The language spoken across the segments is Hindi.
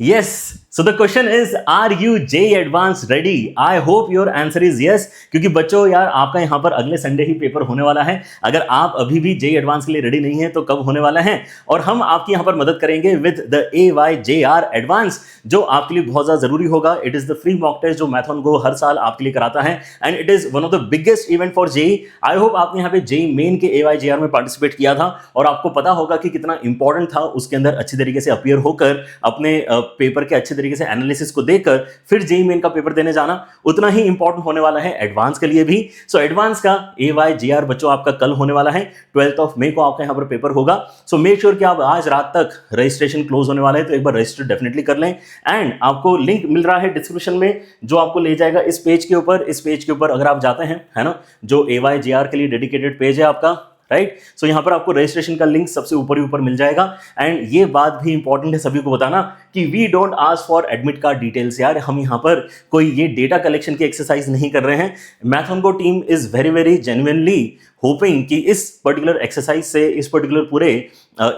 Yes. So the question is, are you JEE Advanced ready? I hope your answer is yes. क्योंकि बच्चों यार आपका यहाँ पर अगले संडे ही पेपर होने वाला है। अगर आप अभी भी JEE Advanced के लिए रेडी नहीं है तो कब होने वाला है, और हम आपकी यहाँ पर मदद करेंगे विद द AYJR Advanced, जो आपके लिए बहुत ज़्यादा जरूरी होगा। It is the free mock test जो मैथन गो हर साल आपके लिए कराता है, and it is one of the biggest event for JEE। I hope आपने यहाँ पे JEE मेन के AYJR में पार्टिसिपेट किया था और आपको पता होगा कि कितना इंपॉर्टेंट था उसके अंदर अच्छी तरीके से अपीयर होकर अपने पेपर के अच्छे तरीके से एनालिसिस को देकर फिर JEE मेन का पेपर देने जाना उतना ही इंपॉर्टेंट होने वाला है एडवांस के लिए भी। सो एडवांस का AYJR बच्चों आपका कल होने वाला है, 12 मई को आपका यहाँ पर पेपर होगा। सो मेक श्योर कि आप आज रात तक रजिस्ट्रेशन क्लोज होने वाला है, तो एक बार रजिस्टर डेफिनेटली कर लें। एंड आपको लिंक मिल रहा है डिस्क्रिप्शन में जो आपको ले जाएगा इस पेज के ऊपर। इस पेज के ऊपर अगर आप जाते हैं, है ना, जो AYJR के लिए डेडिकेटेड पेज है आपका, राइट। सो यहाँ पर आपको रजिस्ट्रेशन का लिंक सबसे ऊपर ही ऊपर मिल जाएगा। एंड ये बात भी इंपॉर्टेंट है सभी को बताना कि we don't ask for admit card details. यार हम यहाँ पर कोई ये डेटा कलेक्शन की एक्सरसाइज नहीं कर रहे हैं। Mathongo team is very very genuinely hoping कि इस पर्टिकुलर एक्सरसाइज से, इस पर्टिकुलर पूरे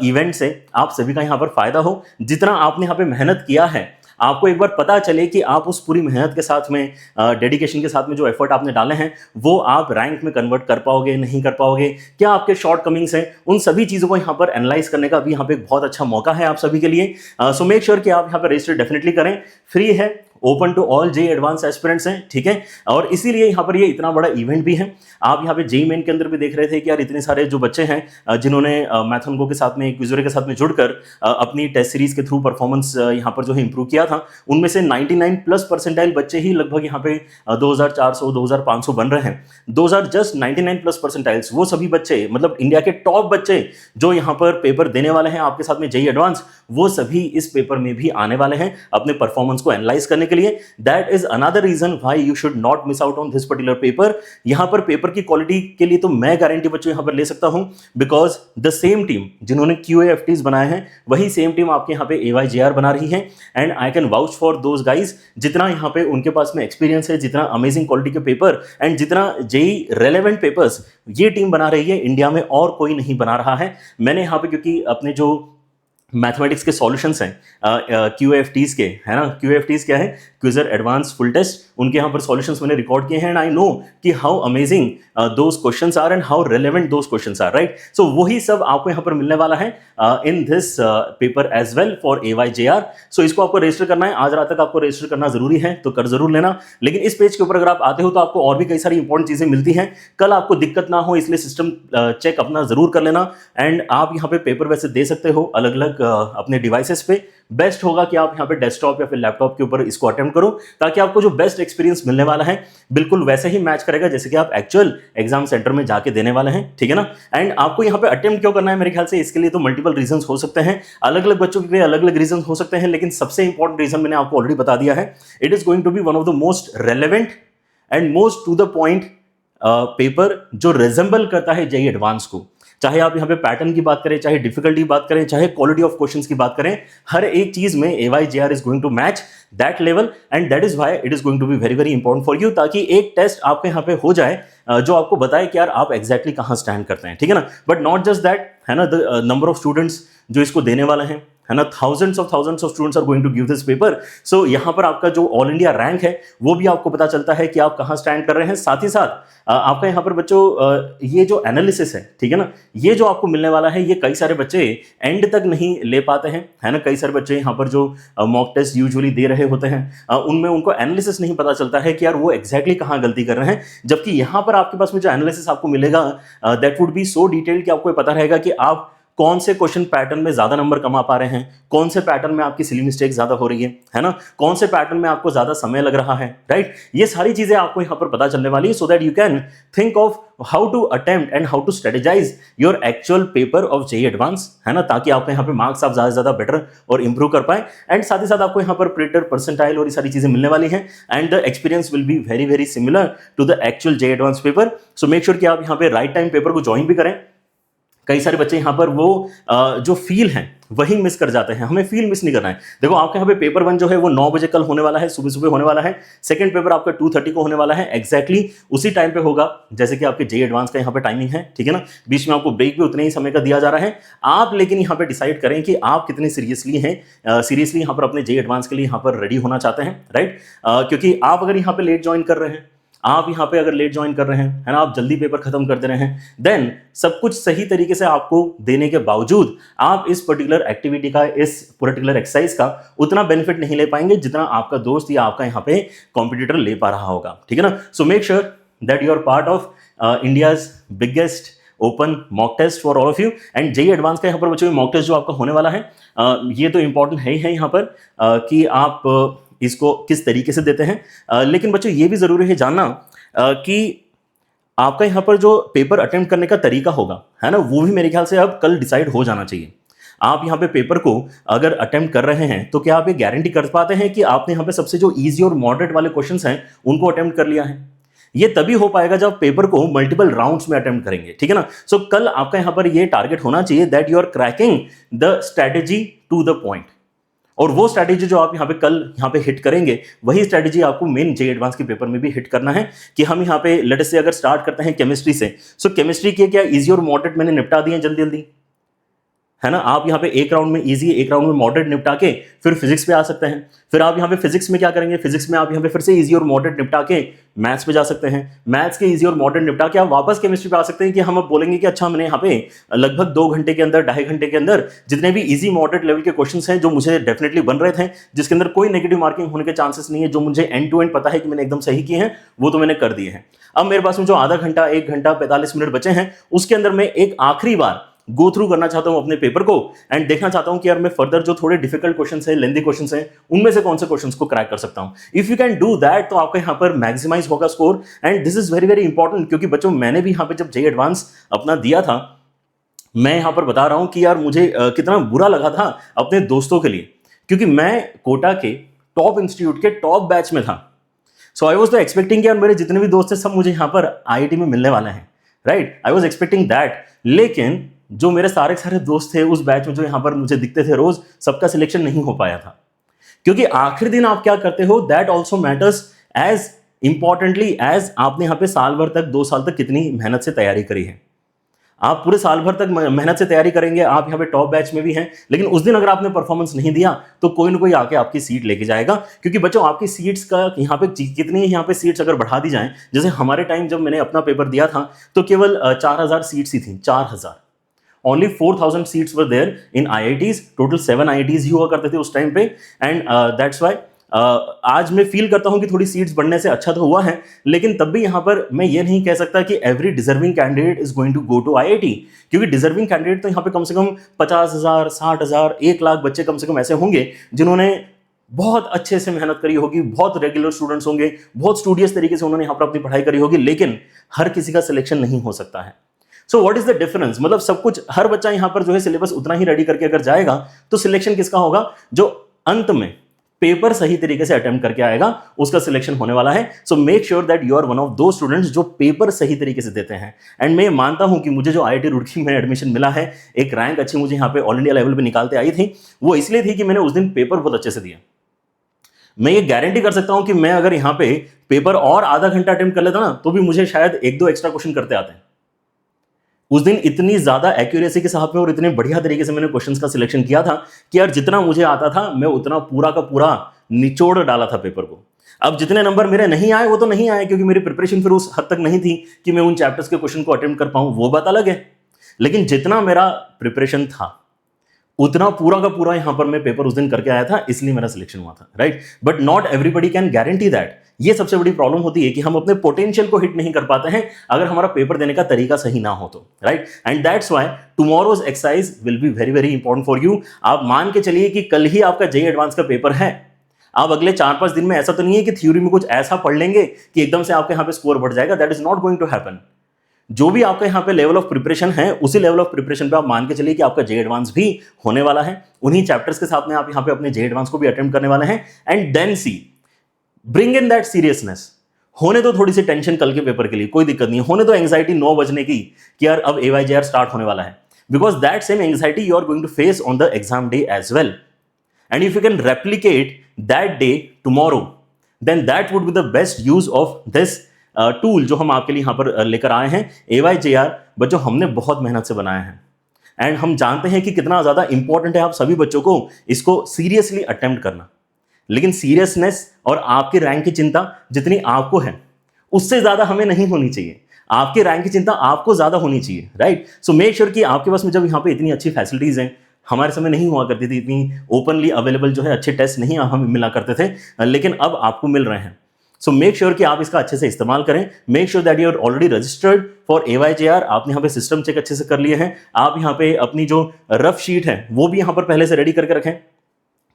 इवेंट से आप सभी का यहाँ पर फायदा हो। जितना आपने यहाँ पे मेहनत किया है, आपको एक बार पता चले कि आप उस पूरी मेहनत के साथ में, डेडिकेशन के साथ में जो एफर्ट आपने डाले हैं वो आप रैंक में कन्वर्ट कर पाओगे, नहीं कर पाओगे, क्या आपके शॉर्ट कमिंग्स हैं, उन सभी चीज़ों को यहाँ पर एनालाइज करने का भी यहाँ पे एक बहुत अच्छा मौका है आप सभी के लिए। सो मेक श्योर कि आप यहाँ पर रजिस्टर डेफिनेटली करें। फ्री है, open to all JEE advance aspirants हैं, ठीक है। और इसीलिए यहाँ पर ये इतना बड़ा इवेंट भी है। आप यहाँ पे JEE मेन के अंदर भी देख रहे थे कि यार इतने सारे जो बच्चे हैं जिन्होंने मैथोंगो के साथ में, क्विज़ोरे के साथ में जुड़कर अपनी टेस्ट सीरीज के थ्रू परफॉर्मेंस यहाँ पर जो है इंप्रूव किया था, उनमें से 99 प्लस परसेंटाइल बच्चे ही लगभग यहाँ पे 2400 2500 बन रहे हैं। Those are just 99 plus percentiles. वो सभी बच्चे, मतलब इंडिया के टॉप बच्चे जो यहाँ पर पेपर देने वाले हैं आपके साथ में JEE एडवांस, वो सभी इस पेपर में भी आने वाले हैं अपने परफॉर्मेंस को एनालाइज करने के लिए। That is another reason why you should not miss out on this particular paper. यहाँ पर पेपर की क्वालिटी के लिए तो मैं गारंटी बच्चों यहाँ पर ले सकता हूँ, बिकॉज द सेम टीम जिन्होंने QAFTs बनाए हैं वही सेम टीम आपके यहाँ पे AYJR बना रही है। And I can vouch for those guys, जितना यहाँ पे उनके पास में एक्सपीरियंस है, जितना अमेजिंग क्वालिटी के पेपर एंड जितना JEE रेलेवेंट पेपर्स ये टीम बना रही है, इंडिया में और कोई नहीं बना रहा है। मैंने यहाँ पे क्योंकि अपने जो मैथमेटिक्स के सॉल्यूशंस हैं QAFTs के, है ना, QAFTs क्या है, क्विजर एडवांस फुल टेस्ट, उनके यहाँ पर सॉल्यूशंस मैंने रिकॉर्ड किए हैं। एंड आई नो कि how amazing those questions are and how relevant those questions are, right. So वही सब आपको यहाँ पर मिलने वाला है in this paper as well for AYJR। So इसको आपको रजिस्टर करना है, आज रात तक आपको रजिस्टर करना जरूरी है, तो कर जरूर लेना। लेकिन इस पेज के ऊपर अगर आप आते हो तो आपको और भी कई सारी इंपॉर्टेंट चीजें मिलती हैं। कल आपको दिक्कत ना हो इसलिए सिस्टम चेक अपना जरूर कर लेना। एंड आप यहाँ पे पेपर वैसे दे सकते हो अलग अलग अपने डिवाइसेस पे। बेस्ट होगा कि आप यहाँ पे डेस्कटॉप या फिर लैपटॉप के ऊपर इसको अटेम्प्ट करो, ताकि आपको जो बेस्ट एक्सपीरियंस मिलने वाला है बिल्कुल वैसे ही मैच करेगा जैसे कि आप एक्चुअल एग्जाम सेंटर में जाके देने वाले हैं, ठीक है ना। एंड आपको यहाँ पे अटेम्प्ट क्यों करना है, मेरे ख्याल से इसके लिए तो मल्टीपल रीजंस हो सकते हैं, अलग अलग बच्चों के लिए अलग अलग रीजन हो सकते हैं, लेकिन सबसे इंपॉर्टेंट रीजन मैंने आपको ऑलरेडी बता दिया है। It is going to be one of the most relevant and most to the point paper जो रिजेंबल करता है JEE एडवांस को। चाहे आप यहाँ पे पैटर्न की बात करें, चाहे डिफिकल्टी की बात करें, चाहे क्वालिटी ऑफ क्वेश्चंस की बात करें, हर एक चीज में AYJR is going to match that level. And that is why it is going to be very very important for you, ताकि एक टेस्ट आपके यहाँ पे हो जाए जो आपको बताए कि यार आप एग्जैक्टली कहाँ स्टैंड करते हैं, ठीक है ना। बट नॉट जस्ट दैट, है ना, द नंबर ऑफ स्टूडेंट्स जो इसको देने वाले हैं, है ना, thousands of students are going to give this paper. So यहाँ पर आपका जो ऑल इंडिया रैंक है वो भी आपको पता चलता है कि आप कहाँ स्टैंड कर रहे हैं। साथ ही साथ आपका यहाँ पर बच्चों ये जो एनालिसिस है, ठीक है ना, ये जो आपको मिलने वाला है, ये कई सारे बच्चे एंड तक नहीं ले पाते हैं, है ना। कई सारे बच्चे यहाँ पर जो मॉक टेस्ट यूजुअली दे रहे होते हैं उनमें उनको एनालिसिस नहीं पता चलता है कि यार वो एग्जैक्टली कहाँ गलती कर रहे हैं। जबकि यहाँ पर आपके पास में जो एनालिसिस आपको मिलेगा that would be so detailed कि आपको पता रहेगा कि आप कौन से क्वेश्चन पैटर्न में ज्यादा नंबर कमा पा रहे हैं, कौन से पैटर्न में आपकी सिली मिस्टेक ज्यादा हो रही है ना, कौन से पैटर्न में आपको ज्यादा समय लग रहा है, राइट। ये सारी चीजें आपको यहाँ पर पता चलने वाली है, so that you can think of how to attempt and how to strategize your actual paper of JEE advance, है ना, ताकि आपको यहाँ पे मार्क्स आप ज्यादा से ज्यादा बेटर और इंप्रूव कर पाए। एंड साथ ही साथ आपको यहाँ पर प्रिंटेड परसेंटाइल और ये सारी चीजें मिलने वाली हैं। And the experience will be very very similar to the actual JEE advance paper. So make sure कि आप यहाँ पे राइट टाइम पेपर को ज्वाइन भी करें। कई सारे बच्चे यहाँ पर वो जो फील है वही मिस कर जाते हैं। हमें फील मिस नहीं करना है। देखो आपके यहाँ पे पेपर 1 जो है वो 9 बजे कल होने वाला है, सुबह सुबह होने वाला है। सेकंड पेपर आपका 2:30 को होने वाला है, एग्जैक्टली उसी टाइम पे होगा जैसे कि आपके जेई एडवांस का यहाँ पे टाइमिंग है, ठीक है ना। बीच में आपको ब्रेक भी उतने ही समय का दिया जा रहा है। आप लेकिन यहाँ पे डिसाइड करें कि आप कितनी सीरियसली हैं, सीरियसली यहाँ पर अपने जेई एडवांस के लिए यहाँ पर रेडी होना चाहते हैं, राइट। क्योंकि आप अगर यहाँ पे लेट ज्वाइन कर रहे हैं, आप यहाँ पे अगर लेट ज्वाइन कर रहे हैं, है ना, आप जल्दी पेपर खत्म कर दे रहे हैं, देन सब कुछ सही तरीके से आपको देने के बावजूद आप इस पर्टिकुलर एक्टिविटी का, इस पर्टिकुलर एक्सरसाइज का उतना बेनिफिट नहीं ले पाएंगे जितना आपका दोस्त या आपका यहाँ पे कॉम्पिटिटर ले पा रहा होगा, ठीक है ना। So make sure that you are part of India's biggest open mock test for all of you. And JEE advance का यहाँ पर बच्चों मॉक टेस्ट जो आपका होने वाला है, ये तो इंपॉर्टेंट है ही है यहाँ पर कि आप इसको किस तरीके से देते हैं। लेकिन बच्चों ये भी जरूरी है जानना कि आपका यहाँ पर जो पेपर अटेम्प्ट करने का तरीका होगा, है ना, वो भी मेरे ख्याल से अब कल डिसाइड हो जाना चाहिए। आप यहाँ पे पेपर को अगर अटेम्प्ट कर रहे हैं तो क्या आप ये गारंटी कर पाते हैं कि आपने यहाँ पे सबसे जो इजी और मॉडरेट वाले क्वेश्चंस हैं उनको अटेम्प्ट कर लिया है? ये तभी हो पाएगा जब पेपर को मल्टीपल राउंड्स में अटेम्प्ट करेंगे, ठीक है ना। सो कल आपका यहाँ पर ये टारगेट होना चाहिए that you are cracking the strategy to the point. और वो स्ट्रैटेजी जो आप यहाँ पे कल यहाँ पे हिट करेंगे, वही स्ट्रैटेजी आपको मेन जेई एडवांस के पेपर में भी हिट करना है। कि हम यहाँ पे लेट अस से अगर स्टार्ट करते हैं केमिस्ट्री से, सो केमिस्ट्री के क्या इजी और मॉडरेट मैंने निपटा दिए जल्दी जल्दी, है ना। आप यहाँ पे एक राउंड में इजी, एक राउंड में मॉडरेट निपटा के फिर फिजिक्स पे आ सकते हैं। फिर आप यहाँ पे फिजिक्स में क्या करेंगे, फिजिक्स में आप यहाँ पे फिर से इजी और मॉडरेट निपटा के मैथ्स पे जा सकते हैं। मैथ्स के इजी और मॉडरेट निपटा के आप वापस केमिस्ट्री पे आ सकते हैं। कि हम अब बोलेंगे कि अच्छा मैंने यहाँ पे लगभग 2 घंटे के अंदर, 2.5 घंटे के अंदर जितने भी इजी मॉडरेट लेवल के क्वेश्चंस हैं जो मुझे डेफिनेटली बन रहे थे, जिसके अंदर कोई नेगेटिव मार्किंग होने के चांसेस नहीं है, जो मुझे एंड टू एंड पता है कि मैंने एकदम सही किए हैं, वो तो मैंने कर दिए हैं। अब मेरे पास में जो आधा घंटा, 1 घंटा 45 मिनट बचे हैं, उसके अंदर मैं एक आखिरी बार गो थ्रू करना चाहता हूं अपने पेपर को एंड देखना चाहता हूं कि यार मैं फर्दर जो थोड़े डिफिकल्ट क्वेश्चंस हैं, लेंथी क्वेश्चंस हैं, उनमें से कौन से क्वेश्चंस को क्रैक कर सकता हूं। If you can do that तो आपका यहां पर मैक्सिमाइज होगा score. And this is very very important, क्योंकि बच्चों मैंने भी यहां पे जब जेई एडवांस अपना दिया था, मैं यहां पर बता रहा हूं कि यार मुझे कितना बुरा लगा था अपने दोस्तों के लिए, क्योंकि मैं कोटा के टॉप इंस्टीट्यूट के टॉप बैच में था। सो आई वॉज एक्सपेक्टिंग कि यार मेरे जितने भी दोस्त हैं सब मुझे यहाँ पर IIT में मिलने वाले हैं, right. I was expecting that. लेकिन जो मेरे सारे दोस्त थे उस बैच में जो यहाँ पर मुझे दिखते थे रोज, सबका सिलेक्शन नहीं हो पाया था। क्योंकि आखिरी दिन आप क्या करते हो, that also matters as importantly as आपने यहाँ पे साल भर तक, 2 साल तक कितनी मेहनत से तैयारी करी है। आप पूरे साल भर तक मेहनत से तैयारी करेंगे, आप यहाँ पे टॉप बैच में भी हैं, लेकिन उस दिन अगर आपने परफॉर्मेंस नहीं दिया तो कोई ना कोई आके आपकी सीट लेके जाएगा। क्योंकि बच्चों आपकी सीट्स का यहाँ पे कितनी यहाँ पे सीट्स अगर बढ़ा दी जाएं, जैसे हमारे टाइम जब मैंने अपना पेपर दिया था तो केवल 4000 सीट्स ही थी, 4000। Only 4,000 seats were there in IITs. Total 7 IITs ही हुआ करते थे उस टाइम पे। एंड that's why आज मैं फील करता हूं कि थोड़ी सीट्स बढ़ने से अच्छा तो हुआ है, लेकिन तब भी यहां पर मैं ये नहीं कह सकता कि every deserving candidate is going to go to IIT। क्योंकि डिजर्विंग कैंडिडेट तो यहाँ पे कम से कम 50,000, 60,000, 1 लाख बच्चे कम से कम ऐसे होंगे जिन्होंने बहुत अच्छे से मेहनत करी होगी, बहुत रेगुलर स्टूडेंट्स होंगे, बहुत स्टूडियस तरीके से उन्होंने यहाँ पर अपनी पढ़ाई करी होगी, लेकिन हर किसी का सिलेक्शन नहीं हो सकता है। So what is the difference, मतलब सब कुछ, हर बच्चा यहां पर जो है सिलेबस उतना ही रेडी करके अगर जाएगा तो सिलेक्शन किसका होगा, जो अंत में पेपर सही तरीके से अटेम्प्ट करके आएगा उसका सिलेक्शन होने वाला है। So make sure that you are one of दो स्टूडेंट्स जो पेपर सही तरीके से देते हैं। एंड मैं मानता हूं कि मुझे जो IIT रुड़की में एडमिशन मिला है, एक रैंक अच्छी मुझे यहाँ पे ऑल इंडिया लेवल पे निकालते आई थी, वो इसलिए थी कि मैंने उस दिन पेपर बहुत अच्छे से दिया। मैं ये गारंटी कर सकता हूं कि मैं अगर यहाँ पे पेपर और आधा घंटा अटेम्प्ट कर लेता ना तो भी मुझे शायद 1-2 एक्स्ट्रा क्वेश्चन करते आते हैं। उस दिन इतनी ज्यादा एक्यूरेसी के साथ में और इतने बढ़िया तरीके से मैंने क्वेश्चंस का सिलेक्शन किया था कि यार जितना मुझे आता था मैं उतना पूरा का पूरा निचोड़ डाला था पेपर को। अब जितने नंबर मेरे नहीं आए वो तो नहीं आए, क्योंकि मेरी प्रिपरेशन फिर उस हद तक नहीं थी कि मैं उन चैप्टर्स के क्वेश्चन को अटेम्प्ट कर पाऊं, वो बात अलग है। लेकिन जितना मेरा प्रिपरेशन था उतना पूरा का पूरा यहां पर मैं पेपर उस दिन करके आया था, इसलिए मेरा सिलेक्शन हुआ था, right. But not everybody can guarantee that. ये सबसे बड़ी प्रॉब्लम होती है कि हम अपने पोटेंशियल को हिट नहीं कर पाते हैं अगर हमारा पेपर देने का तरीका सही ना हो तो, right. And that's why tomorrow's exercise will be very very important for you. आप मान के चलिए कि कल ही आपका जेईई एडवांस का पेपर है। आप अगले 4-5 दिन में ऐसा तो नहीं है कि थ्योरी में कुछ ऐसा पढ़ लेंगे कि एकदम से आपके यहाँ पे स्कोर बढ़ जाएगा। That is not going to happen. जो भी आपका यहाँ पे लेवल ऑफ प्रिपरेशन है उसी लेवल ऑफ प्रिपरेशन पे आप मान के चलिए कि आपका जेईई एडवांस भी होने वाला है। उन्हीं चैप्टर्स के साथ में आप यहाँ पे अपने जेईई एडवांस को भी अटेम्प्ट करने वाले हैं। And then see bring in that seriousness. होने तो थोड़ी सी टेंशन कल के पेपर के लिए, कोई दिक्कत नहीं है। होने तो एंग्जाइटी 9 बजने की कि यार अब AYJR स्टार्ट होने वाला है। because that same anxiety you are going to face on the exam day as well. And if you can replicate that day tomorrow, then that would be the best use of this tool जो हम आपके लिए यहाँ पर लेकर आए हैं, AYJR, बट जो हमने बहुत मेहनत से बनाया है। एंड हम जानते हैं कि कितना ज़्यादा इंपॉर्टेंट है आप सभी बच्चों को इसको सीरियसली अटेम्प्ट करना। लेकिन सीरियसनेस और आपके रैंक की चिंता जितनी आपको है उससे ज़्यादा हमें नहीं होनी चाहिए। आपके रैंक की चिंता आपको ज़्यादा होनी चाहिए, राइट? सो मेक श्योर कि आपके पास में जब यहाँ पे इतनी अच्छी फैसिलिटीज़ हैं, हमारे समय नहीं हुआ करती थी इतनी ओपनली अवेलेबल जो है अच्छे टेस्ट नहीं हमें मिला करते थे, लेकिन अब आपको मिल रहे हैं। सो मेक श्योर कि आप इसका अच्छे से इस्तेमाल करें। Make sure that you are already registered for AYJR। आपने यहाँ पे सिस्टम चेक अच्छे से कर लिए हैं। आप यहाँ पे अपनी जो रफ शीट है वो भी यहाँ पर पहले से रेडी करके रखें।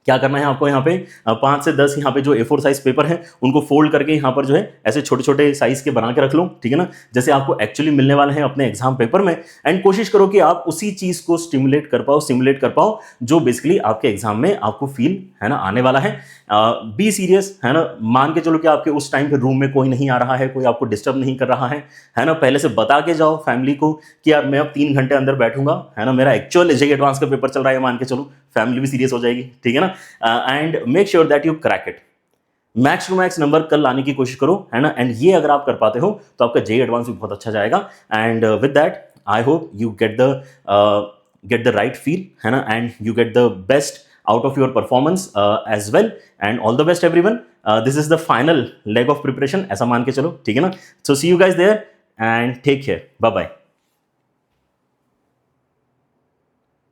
क्या करना है आपको, यहाँ पे 5 से 10 यहाँ पे जो A4 साइज पेपर है उनको फोल्ड करके यहाँ पर जो है ऐसे छोटे छोटे साइज के बना के रख लो, ठीक है ना, जैसे आपको एक्चुअली मिलने वाले हैं अपने एग्जाम पेपर में। एंड कोशिश करो कि आप उसी चीज को सिमुलेट कर पाओ जो बेसिकली आपके एग्जाम में आपको फील है ना आने वाला है। बी सीरियस, है ना। मान के चलो कि आपके उस टाइम पे रूम में कोई नहीं आ रहा है, कोई आपको डिस्टर्ब नहीं कर रहा है ना। पहले से बता के जाओ फैमिली को कि यार मैं अब 3 घंटे अंदर बैठूंगा, है ना, मेरा एक्चुअल JEE एडवांस का पेपर चल रहा है, मान के चलो, फैमिली भी सीरियस हो जाएगी, ठीक है ना। And make sure that you crack it. Max to max number कल लाने की कोशिश करो, है ना। एंड ये अगर आप कर पाते हो तो आपका JEE एडवांस भी बहुत अच्छा जाएगा। And with that I hope you get the right feel, है ना, and you get the best out of your performance as well, and all the best everyone. This is the final leg of preparation, ऐसा मान के चलो, ठीक है ना। So see you guys there and take care. Bye bye.